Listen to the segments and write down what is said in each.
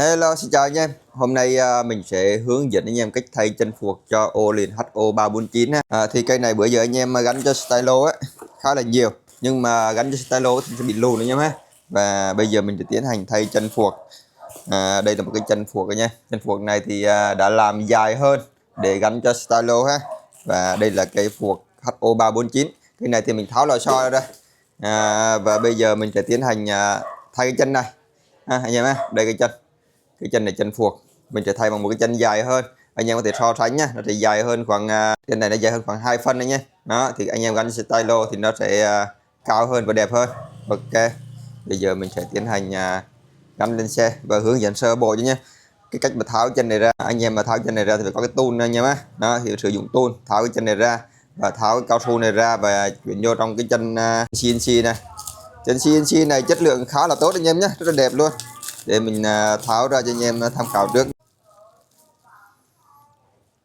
Hello, xin chào anh em. Hôm nay mình sẽ hướng dẫn anh em cách thay chân phuộc cho Ohlins Ho349 ha. Thì cây này bữa giờ anh em gắn cho Stylo á khá là nhiều, nhưng mà gắn cho Stylo thì sẽ bị lùn anh em ha. Và bây giờ mình sẽ tiến hành thay chân phuộc. Đây là một cái chân phuộc anh em. Chân phuộc này thì đã làm dài hơn để gắn cho Stylo ha. Và đây là cái phuộc Ho349. Cái này thì mình tháo lò xo ra. Và bây giờ mình sẽ tiến hành thay cái chân này. Anh em ha, đây cái chân này chân phuộc, mình sẽ thay bằng một cái chân dài hơn. Anh em có thể so sánh nhá, nó sẽ dài hơn khoảng chân này nó dài hơn khoảng 2 phân đấy nhé. Đó thì anh em gắn Stylo thì nó sẽ cao hơn và đẹp hơn. Ok, bây giờ mình sẽ tiến hành gắn lên xe và hướng dẫn sơ bộ cho nhé. Cái cách mà tháo chân này ra, anh em mà tháo chân này ra thì phải có cái tool anh em á. Đó thì sử dụng tool tháo cái chân này ra và tháo cái cao su này ra và chuyển vô trong cái chân CNC này. Chân CNC này chất lượng khá là tốt anh em nhé, rất là đẹp luôn. Để mình tháo ra cho anh em tham khảo trước.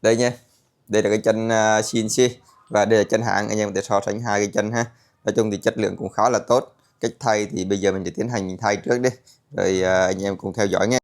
Đây nha, đây là cái chân CNC và đây là chân hãng, anh em có thể so sánh hai cái chân ha. Nói chung thì chất lượng cũng khá là tốt. Cách thay thì bây giờ mình sẽ tiến hành mình thay trước đi, rồi anh em cùng theo dõi nghe.